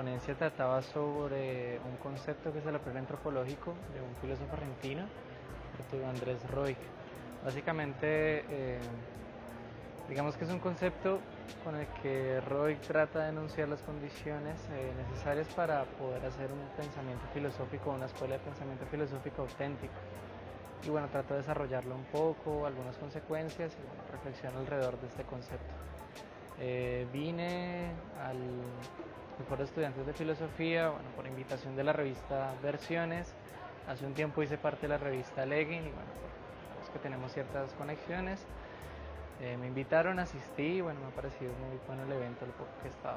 ponencia trataba sobre un concepto que es el apego antropológico de un filósofo argentino, Arturo Andrés Roig. Básicamente, digamos que es un concepto con el que Roig trata de enunciar las condiciones necesarias para poder hacer un pensamiento filosófico, una escuela de pensamiento filosófico auténtico. Y bueno, trato de desarrollarlo un poco, algunas consecuencias y bueno, reflexión alrededor de este concepto. Vine al Foro de Estudiantes de Filosofía, bueno, por invitación de la revista Versiones. Hace un tiempo hice parte de la revista Legging y bueno, es que tenemos ciertas conexiones. Me invitaron, asistí y bueno, me ha parecido muy bueno el evento, lo poco que he estado.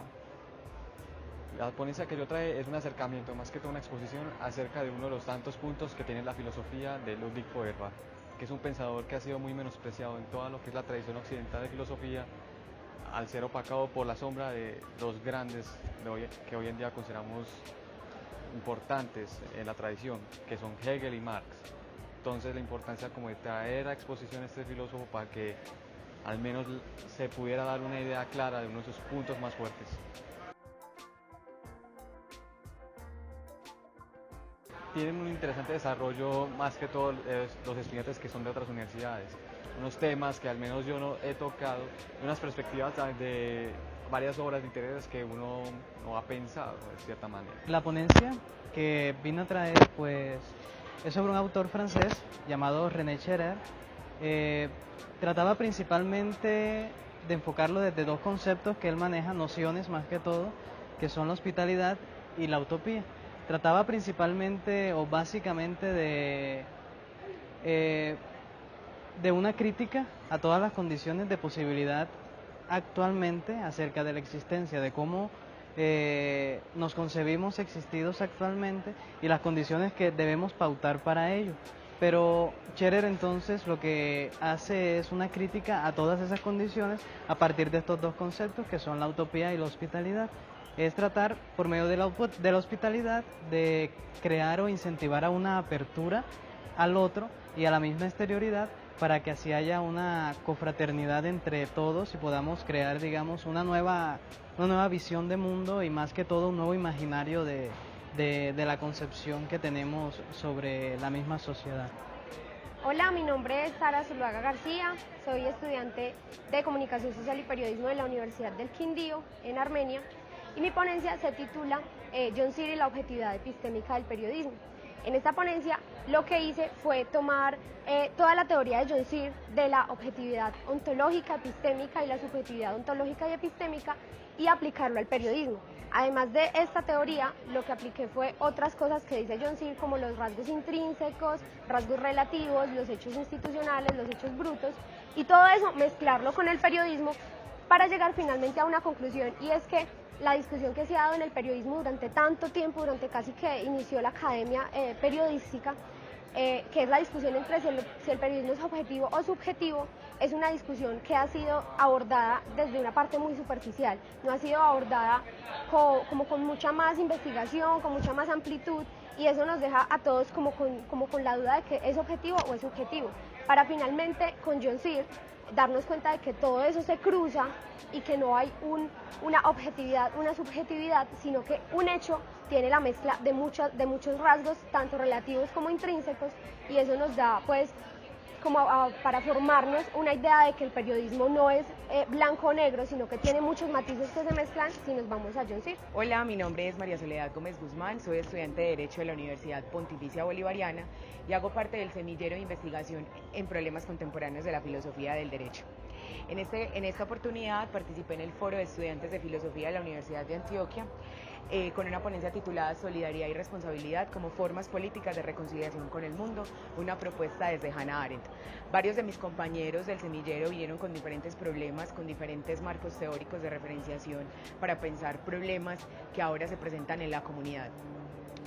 La ponencia que yo trae es un acercamiento, más que todo una exposición acerca de uno de los tantos puntos que tiene la filosofía de Ludwig Feuerbach, que es un pensador que ha sido muy menospreciado en toda lo que es la tradición occidental de filosofía, al ser opacado por la sombra de dos grandes que hoy en día consideramos importantes en la tradición, que son Hegel y Marx. Entonces la importancia como de traer a exposición a este filósofo para que al menos se pudiera dar una idea clara de uno de sus puntos más fuertes. Tienen un interesante desarrollo más que todos los estudiantes que son de otras universidades. Unos temas que al menos yo no he tocado, unas perspectivas de varias obras literarias que uno no ha pensado de cierta manera. La ponencia que vino a traer pues es sobre un autor francés llamado René Cherer. Trataba principalmente de enfocarlo desde dos conceptos que él maneja, nociones más que todo, que son la hospitalidad y la utopía. Trataba principalmente o básicamente de una crítica a todas las condiciones de posibilidad actualmente acerca de la existencia, de cómo nos concebimos existidos actualmente y las condiciones que debemos pautar para ello. Pero Scherer entonces lo que hace es una crítica a todas esas condiciones a partir de estos dos conceptos que son la utopía y la hospitalidad. Es tratar por medio de la hospitalidad de crear o incentivar a una apertura al otro y a la misma exterioridad para que así haya una confraternidad entre todos y podamos crear, digamos, una nueva visión de mundo y más que todo un nuevo imaginario de la concepción que tenemos sobre la misma sociedad. Hola, mi nombre es Sara Zuluaga García, soy estudiante de Comunicación Social y Periodismo de la Universidad del Quindío, en Armenia, y mi ponencia se titula John Searle y la objetividad epistémica del periodismo. En esta ponencia lo que hice fue tomar toda la teoría de John Searle de la objetividad ontológica, epistémica y la subjetividad ontológica y epistémica y aplicarlo al periodismo. Además de esta teoría, lo que apliqué fue otras cosas que dice John Searle, como los rasgos intrínsecos, rasgos relativos, los hechos institucionales, los hechos brutos, y todo eso mezclarlo con el periodismo para llegar finalmente a una conclusión, y es que la discusión que se ha dado en el periodismo durante tanto tiempo, durante casi que inició la academia periodística, que es la discusión entre si el periodismo es objetivo o subjetivo, es una discusión que ha sido abordada desde una parte muy superficial, no ha sido abordada como con mucha más investigación, con mucha más amplitud, y eso nos deja a todos como con la duda de que es objetivo o es subjetivo, para finalmente con John Searle darnos cuenta de que todo eso se cruza y que no hay una objetividad, una subjetividad, sino que un hecho tiene la mezcla de muchos rasgos, tanto relativos como intrínsecos, y eso nos da pues para formarnos una idea de que el periodismo no es blanco o negro, sino que tiene muchos matices que se mezclan si nos vamos a John Searle. Hola, mi nombre es María Soledad Gómez Guzmán, soy estudiante de Derecho de la Universidad Pontificia Bolivariana y hago parte del semillero de investigación en problemas contemporáneos de la filosofía del derecho. En esta oportunidad participé en el Foro de Estudiantes de Filosofía de la Universidad de Antioquia con una ponencia titulada Solidaridad y Responsabilidad como formas políticas de reconciliación con el mundo, una propuesta desde Hannah Arendt. Varios de mis compañeros del semillero vinieron con diferentes problemas, con diferentes marcos teóricos de referenciación para pensar problemas que ahora se presentan en la comunidad.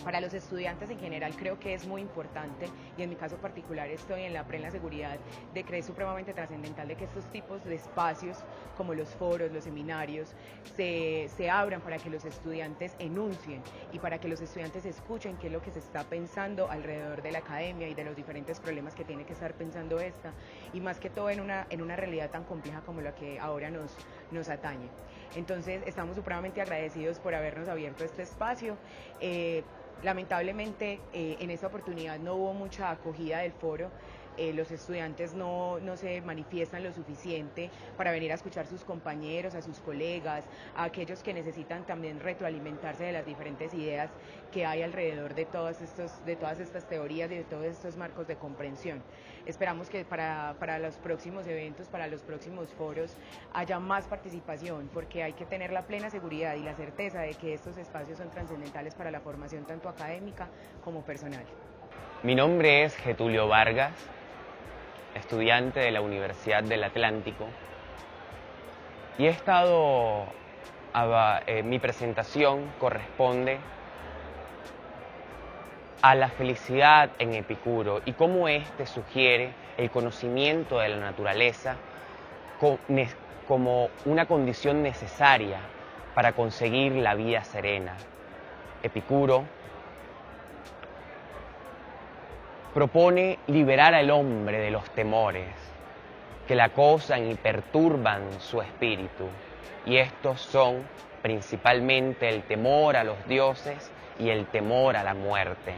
Para los estudiantes en general creo que es muy importante, y en mi caso particular estoy en la plena seguridad de que es supremamente trascendental de que estos tipos de espacios como los foros, los seminarios, se abran para que los estudiantes enuncien y para que los estudiantes escuchen qué es lo que se está pensando alrededor de la academia y de los diferentes problemas que tiene que estar pensando esta, y más que todo en una realidad tan compleja como la que ahora nos atañe. Entonces estamos supremamente agradecidos por habernos abierto este espacio. Lamentablemente en esta oportunidad no hubo mucha acogida del foro. Los estudiantes no se manifiestan lo suficiente para venir a escuchar a sus compañeros, a sus colegas, a aquellos que necesitan también retroalimentarse de las diferentes ideas que hay alrededor de todas estas teorías y de todos estos marcos de comprensión. Esperamos que para los próximos eventos, para los próximos foros, haya más participación, porque hay que tener la plena seguridad y la certeza de que estos espacios son trascendentales para la formación tanto académica como personal. Mi nombre es Getulio Vargas, estudiante de la Universidad del Atlántico, y mi presentación corresponde a la felicidad en Epicuro y cómo éste sugiere el conocimiento de la naturaleza como una condición necesaria para conseguir la vida serena. Epicuro propone liberar al hombre de los temores que la acosan y perturban su espíritu, y estos son principalmente el temor a los dioses y el temor a la muerte.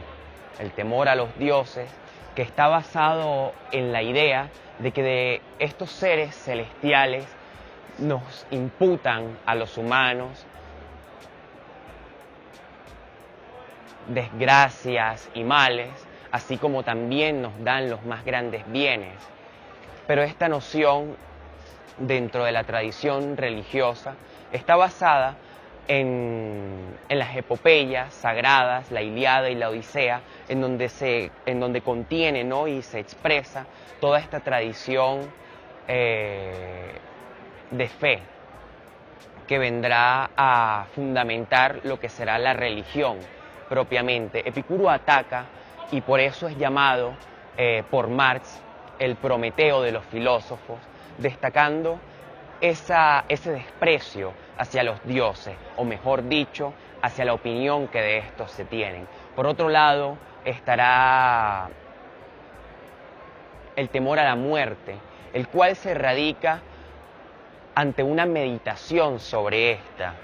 El temor a los dioses, que está basado en la idea de que de estos seres celestiales nos imputan a los humanos desgracias y males, así como también nos dan los más grandes bienes. Pero esta noción, dentro de la tradición religiosa, está basada en las epopeyas sagradas, la Ilíada y la Odisea, en donde contiene, ¿no?, y se expresa toda esta tradición de fe que vendrá a fundamentar lo que será la religión propiamente. Epicuro ataca, y por eso es llamado por Marx el Prometeo de los filósofos, destacando ese desprecio hacia los dioses, o mejor dicho, hacia la opinión que de estos se tienen. Por otro lado, estará el temor a la muerte, el cual se radica ante una meditación sobre esta.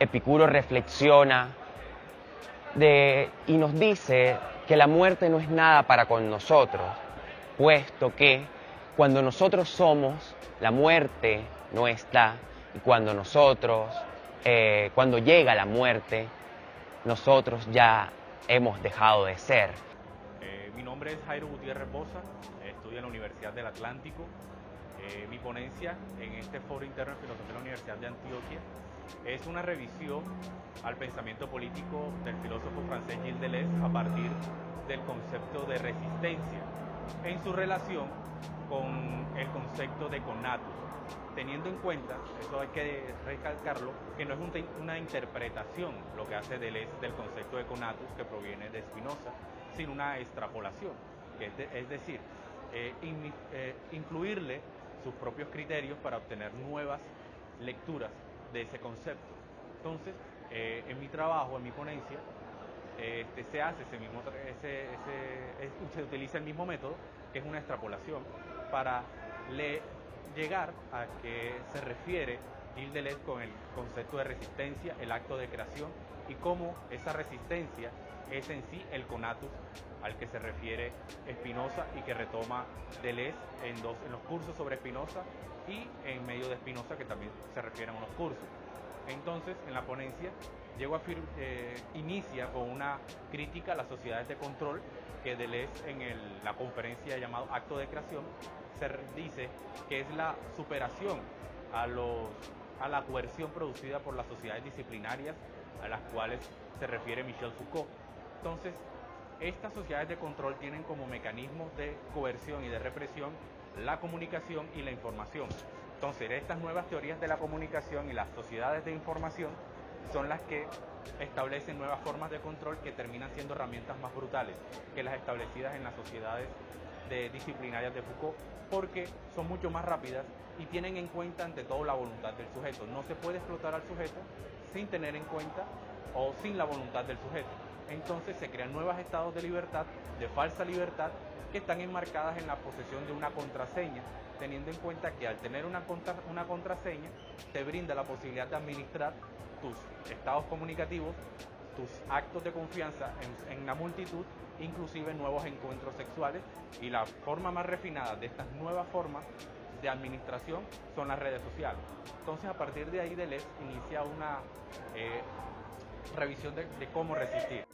Epicuro reflexiona y nos dice que la muerte no es nada para con nosotros, puesto que cuando nosotros somos, la muerte no está, y cuando llega la muerte, nosotros ya hemos dejado de ser. Mi nombre es Jairo Gutiérrez Bosa, estudio en la Universidad del Atlántico. Mi ponencia en este foro interno de filosofía de la Universidad de Antioquia es una revisión al pensamiento político del filósofo francés Gilles Deleuze a partir del concepto de resistencia en su relación con el concepto de conatus, teniendo en cuenta, eso hay que recalcarlo, que no es una interpretación lo que hace Deleuze del concepto de conatus que proviene de Spinoza, sino una extrapolación, es decir, incluirle sus propios criterios para obtener nuevas lecturas de ese concepto. Entonces, en mi trabajo, en mi ponencia, se utiliza el mismo método, que es una extrapolación, para llegar a que se refiere Gilles Deleuze con el concepto de resistencia, el acto de creación, y cómo esa resistencia es en sí el conatus al que se refiere Spinoza y que retoma Deleuze en los cursos sobre Spinoza y en medio de Spinoza, que también se refieren a unos cursos. Entonces, en la ponencia, inicia con una crítica a las sociedades de control que Deleuze en la conferencia llamado Acto de Creación se dice que es la superación a la coerción producida por las sociedades disciplinarias a las cuales se refiere Michel Foucault. Entonces, estas sociedades de control tienen como mecanismos de coerción y de represión la comunicación y la información. Entonces, estas nuevas teorías de la comunicación y las sociedades de información son las que establecen nuevas formas de control que terminan siendo herramientas más brutales que las establecidas en las sociedades disciplinarias de Foucault, porque son mucho más rápidas y tienen en cuenta ante todo la voluntad del sujeto. No se puede explotar al sujeto sin tener en cuenta o sin la voluntad del sujeto. entonces se crean nuevos estados de libertad, de falsa libertad, que están enmarcadas en la posesión de una contraseña, teniendo en cuenta que al tener una contraseña te brinda la posibilidad de administrar tus estados comunicativos, tus actos de confianza en la multitud, inclusive nuevos encuentros sexuales, y la forma más refinada de estas nuevas formas de administración son las redes sociales. Entonces, a partir de ahí Deleuze inicia una revisión de cómo resistir.